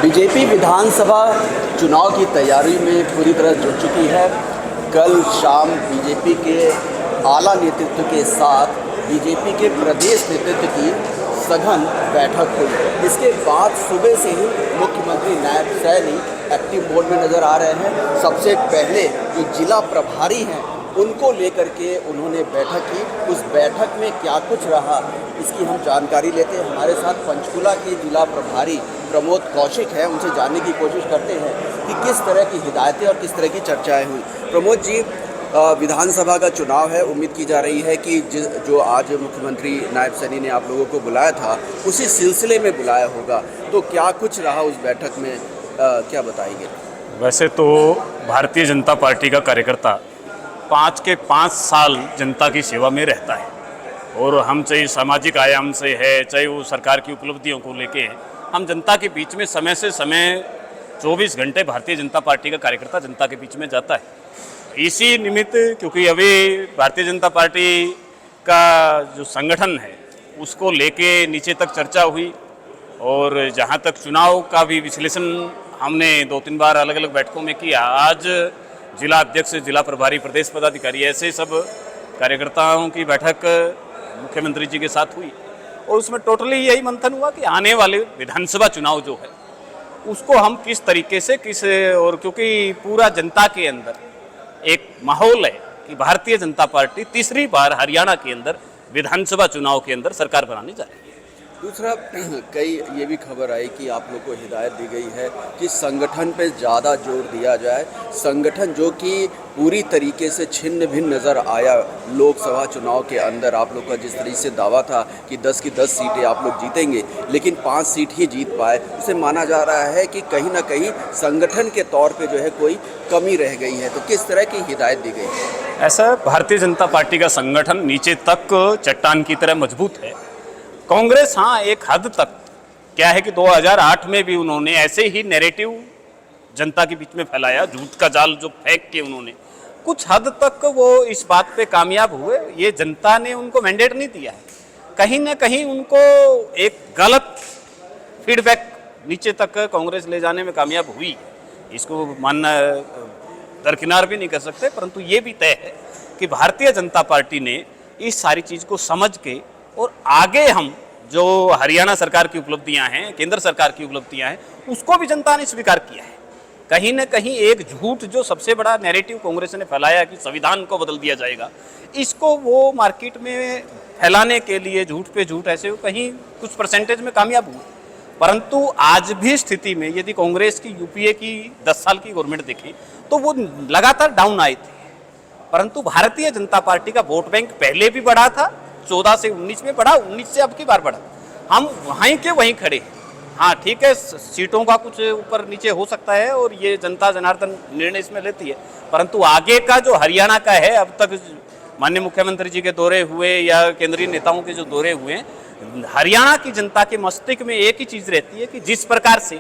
BJP विधानसभा चुनाव की तैयारी में पूरी तरह जुट चुकी है। कल शाम बीजेपी के आला नेतृत्व के साथ बीजेपी के प्रदेश नेतृत्व की सघन बैठक हुई। इसके बाद सुबह से ही मुख्यमंत्री नायब सैनी एक्टिव मोड में नज़र आ रहे हैं। सबसे पहले जो जिला प्रभारी हैं उनको लेकर के उन्होंने बैठक की। उस बैठक में क्या कुछ रहा इसकी हम जानकारी लेते हैं। हमारे साथ पंचकुला के जिला प्रभारी प्रमोद कौशिक हैं, उनसे जानने की कोशिश करते हैं कि किस तरह की हिदायतें और किस तरह की चर्चाएं हुई। प्रमोद जी, विधानसभा का चुनाव है, उम्मीद की जा रही है कि जो आज मुख्यमंत्री नायब सैनी ने आप लोगों को बुलाया था उसी सिलसिले में बुलाया होगा, तो क्या कुछ रहा उस बैठक में, क्या बताएंगे? वैसे तो भारतीय जनता पार्टी का कार्यकर्ता 5 के 5 साल जनता की सेवा में रहता है और हम चाहे सामाजिक आयाम से है, चाहे वो सरकार की उपलब्धियों को लेके हम जनता के बीच में समय से समय 24 घंटे भारतीय जनता पार्टी का कार्यकर्ता जनता के बीच में जाता है। इसी निमित्त क्योंकि अभी भारतीय जनता पार्टी का जो संगठन है उसको लेके नीचे तक चर्चा हुई और जहाँ तक चुनाव का भी विश्लेषण हमने 2-3 बार अलग अलग बैठकों में किया। आज जिला अध्यक्ष, जिला प्रभारी, प्रदेश पदाधिकारी ऐसे सब कार्यकर्ताओं की बैठक मुख्यमंत्री जी के साथ हुई और उसमें टोटली यही मंथन हुआ कि आने वाले विधानसभा चुनाव जो है उसको हम किस तरीके से और क्योंकि पूरा जनता के अंदर एक माहौल है कि भारतीय जनता पार्टी तीसरी बार हरियाणा के अंदर विधानसभा चुनाव के अंदर सरकार बनाने जा रही है। दूसरा, कई ये भी खबर आई कि आप लोग को हिदायत दी गई है कि संगठन पे ज़्यादा जोर दिया जाए। संगठन जो कि पूरी तरीके से छिन्न भिन्न नज़र आया लोकसभा चुनाव के अंदर। आप लोग का जिस तरीके से दावा था कि 10 की 10 सीटें आप लोग जीतेंगे, लेकिन 5 सीट ही जीत पाए। उसे माना जा रहा है कि कहीं ना कहीं संगठन के तौर पे जो है कोई कमी रह गई है, तो किस तरह की हिदायत दी गई है? ऐसा भारतीय जनता पार्टी का संगठन नीचे तक चट्टान की तरह मजबूत है। कांग्रेस हाँ एक हद तक क्या है कि 2008 में भी उन्होंने ऐसे ही नैरेटिव जनता के बीच में फैलाया, झूठ का जाल जो फेंक के उन्होंने कुछ हद तक वो इस बात पे कामयाब हुए। ये जनता ने उनको मैंडेट नहीं दिया है, कहीं ना कहीं उनको एक गलत फीडबैक नीचे तक कांग्रेस ले जाने में कामयाब हुई। इसको मानना दरकिनार भी नहीं कर सकते, परंतु ये भी तय है कि भारतीय जनता पार्टी ने इस सारी चीज़ को समझ के और आगे हम जो हरियाणा सरकार की उपलब्धियां हैं, केंद्र सरकार की उपलब्धियां हैं, उसको भी जनता ने स्वीकार किया है। कहीं ना कहीं एक झूठ जो सबसे बड़ा नैरेटिव कांग्रेस ने फैलाया कि संविधान को बदल दिया जाएगा, इसको वो मार्केट में फैलाने के लिए झूठ पे झूठ ऐसे कहीं कुछ परसेंटेज में कामयाब हुए। परंतु आज भी स्थिति में यदि कांग्रेस की यूपीए की 10 साल की गवर्नमेंट देखें तो वो लगातार डाउन आए थे, परंतु भारतीय जनता पार्टी का वोट बैंक पहले भी बढ़ा था, 14 से 19 में बढ़ा, 19 से अब की बार बढ़ा। हम वहीं के वहीं खड़े हैं। हाँ ठीक है, सीटों का कुछ ऊपर नीचे हो सकता है और ये जनता जनार्दन निर्णय इसमें लेती है, परंतु आगे का जो हरियाणा का है, अब तक माननीय मुख्यमंत्री जी के दौरे हुए या केंद्रीय नेताओं के जो दौरे हुए हैं, हरियाणा की जनता के मस्तिष्क में एक ही चीज़ रहती है कि जिस प्रकार से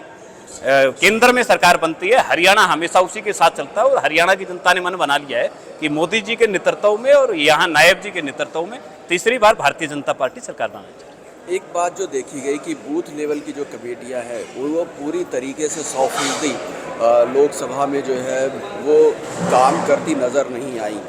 केंद्र में सरकार बनती है, हरियाणा हमेशा उसी के साथ चलता है। और हरियाणा की जनता ने मन बना लिया है कि मोदी जी के नेतृत्व में और यहाँ नायब जी के नेतृत्व में तीसरी बार भारतीय जनता पार्टी सरकार बनाने जा रही है। एक बात जो देखी गई कि बूथ लेवल की जो कमेटियां हैं वो पूरी तरीके से 100% लोकसभा में जो है वो काम करती नज़र नहीं आई।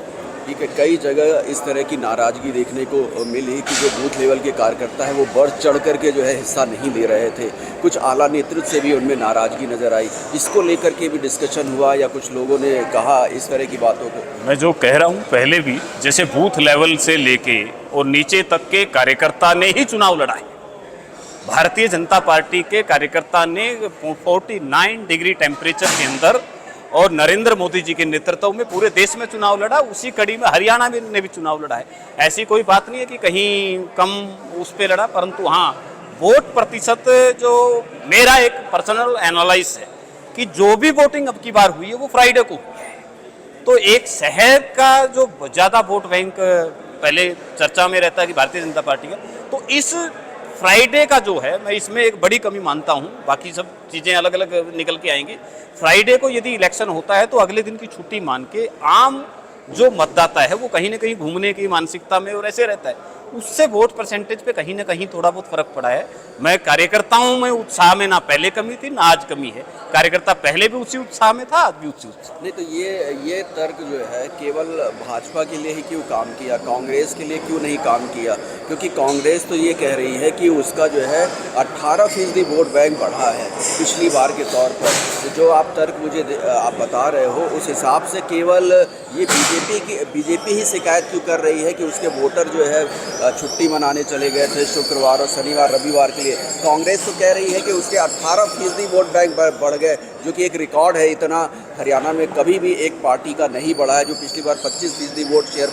ठीक है, कई जगह इस तरह की नाराज़गी देखने को मिली कि जो बूथ लेवल के कार्यकर्ता हैं वो बढ़ चढ़ करके जो है हिस्सा नहीं ले रहे थे। कुछ आला नेतृत्व से भी उनमें नाराज़गी नज़र आई। इसको लेकर के भी डिस्कशन हुआ या कुछ लोगों ने कहा इस तरह की बातों को? मैं जो कह रहा हूँ पहले भी, जैसे बूथ लेवल से लेके और नीचे तक के कार्यकर्ता ने ही चुनाव लड़ा है। भारतीय जनता पार्टी के कार्यकर्ता ने 49 डिग्री टेम्परेचर के अंदर और नरेंद्र मोदी जी के नेतृत्व में पूरे देश में चुनाव लड़ा। उसी कड़ी में हरियाणा में ने भी चुनाव लड़ा है। ऐसी कोई बात नहीं है कि कहीं कम उस पे लड़ा, परंतु हाँ वोट प्रतिशत जो मेरा एक पर्सनल एनालिसिस है कि जो भी वोटिंग अब की बार हुई है वो फ्राइडे को हुई है। तो एक शहर का जो ज़्यादा वोट बैंक पहले चर्चा में रहता है कि भारतीय जनता पार्टी का, तो इस फ्राइडे का जो है मैं इसमें एक बड़ी कमी मानता हूँ। बाकी सब चीज़ें अलग अलग निकल के आएंगी। फ्राइडे को यदि इलेक्शन होता है तो अगले दिन की छुट्टी मान के आम जो मतदाता है वो कहीं ना कहीं घूमने की मानसिकता में और ऐसे रहता है, उससे वोट परसेंटेज पे कहीं ना कहीं थोड़ा बहुत फर्क पड़ा है। मैं कार्यकर्ताओं में उत्साह में ना पहले कमी थी ना आज कमी है। कार्यकर्ता पहले भी उसी उत्साह में था, आज भी उसी उत्साह। नहीं तो ये तर्क जो है केवल भाजपा के लिए ही क्यों काम किया, कांग्रेस के लिए क्यों नहीं काम किया? क्योंकि कांग्रेस तो ये कह रही है कि उसका जो है 18% वोट बैंक बढ़ा है पिछली बार के तौर पर। तो जो आप तर्क मुझे आप बता रहे हो उस हिसाब से केवल ये बीजेपी ही शिकायत क्यों कर रही है कि उसके वोटर जो है छुट्टी मनाने चले गए थे शुक्रवार और शनिवार रविवार के लिए? कांग्रेस तो कह रही है कि उसके 18% वोट बैंक बढ़ गए, जो कि एक रिकॉर्ड है। इतना हरियाणा में कभी भी एक पार्टी का नहीं बढ़ा है। जो पिछली बार 25% वोट शेयर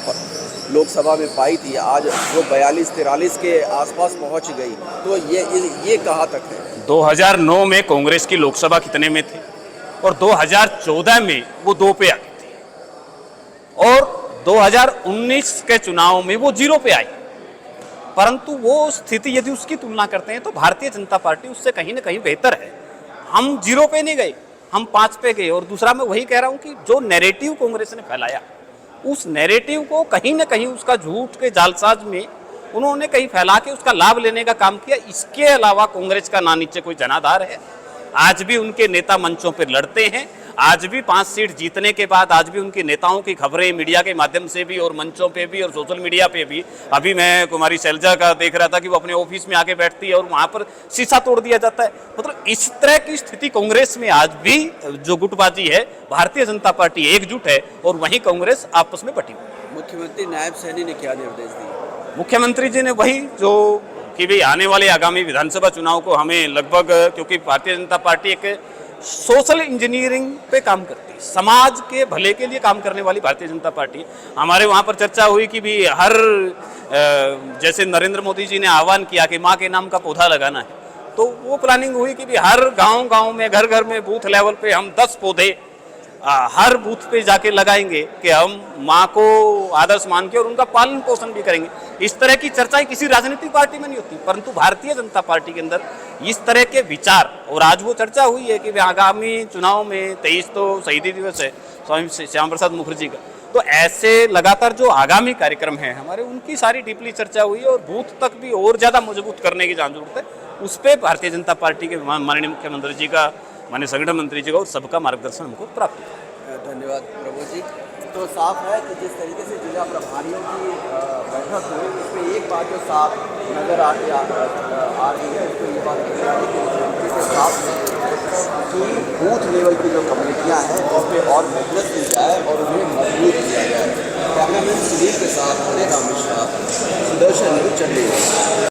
लोकसभा में पाई थी, आज वो 42-43 के आसपास पहुंच गई। तो ये कहाँ तक है? 2009 में कांग्रेस की लोकसभा कितने में थी और 2014 में वो 2 पे आ गई थी और 2019 के चुनाव में वो 0 पे आई। परंतु वो स्थिति यदि उसकी तुलना करते हैं तो भारतीय जनता पार्टी उससे कहीं ना कहीं बेहतर है। हम 0 पे नहीं गए, हम 5 पे गए। और दूसरा मैं वही कह रहा हूं कि जो नैरेटिव कांग्रेस ने फैलाया, उस नैरेटिव को कहीं ना कहीं उसका झूठ के जालसाज में उन्होंने कहीं फैला के उसका लाभ लेने का काम किया। इसके अलावा कांग्रेस का ना नीचे कोई जनाधार है। आज भी उनके नेता मंचों पर लड़ते हैं। आज भी 5 सीट जीतने के बाद आज भी उनके नेताओं की खबरें मीडिया के माध्यम से भी और मंचों पे भी और सोशल मीडिया पे भी। अभी मैं कुमारी शैलजा का देख रहा था कि वो अपने ऑफिस में आके बैठती है और वहां पर शीशा तोड़ दिया जाता है। मतलब इस तरह की स्थिति कांग्रेस में आज भी जो गुटबाजी है, भारतीय जनता पार्टी एकजुट है और वहीं कांग्रेस आपस में बटी हुई। मुख्यमंत्री नायब सैनी ने क्या निर्देश दिए? मुख्यमंत्री जी ने वही जो कि भाई आने वाले आगामी विधानसभा चुनाव को हमें लगभग, क्योंकि भारतीय जनता पार्टी एक सोशल इंजीनियरिंग पे काम करती है, समाज के भले के लिए काम करने वाली भारतीय जनता पार्टी। हमारे वहाँ पर चर्चा हुई कि भी हर जैसे नरेंद्र मोदी जी ने आह्वान किया कि माँ के नाम का पौधा लगाना है, तो वो प्लानिंग हुई कि भी हर गांव में घर घर में बूथ लेवल पे हम 10 पौधे हर बूथ पे जाके लगाएंगे कि हम माँ को आदर्श मान के और उनका पालन पोषण भी करेंगे। इस तरह की चर्चाएं किसी राजनीतिक पार्टी में नहीं होती, परंतु भारतीय जनता पार्टी के अंदर इस तरह के विचार। और आज वो चर्चा हुई है कि आगामी चुनाव में 23 तो शहीदी दिवस है स्वामी श्याम प्रसाद मुखर्जी का, तो ऐसे लगातार जो आगामी कार्यक्रम है हमारे, उनकी सारी डीपली चर्चा हुई और बूथ तक भी और ज़्यादा मजबूत करने की जरूरत है। उस पर भारतीय जनता पार्टी के माननीय मुख्यमंत्री जी का, माननीय संगठन मंत्री जी का और सबका मार्गदर्शन हमको प्राप्त हुआ। धन्यवाद प्रभु जी। तो साफ है कि जिस तरीके से जिला प्रभारियों की बैठक हुई, उसमें एक बात जो साफ नज़र आ रही है, उसको ये बात नजर आ रही है कि साफ है कि बूथ लेवल की जो कमेटियाँ हैं उस पर और मेहनत की जाए और उन्हें मजबूत किया जाए। कैमरामैन सुनील के साथ हरे राम मिश्रा, सुदर्शन न्यूज़, चंडीगढ़।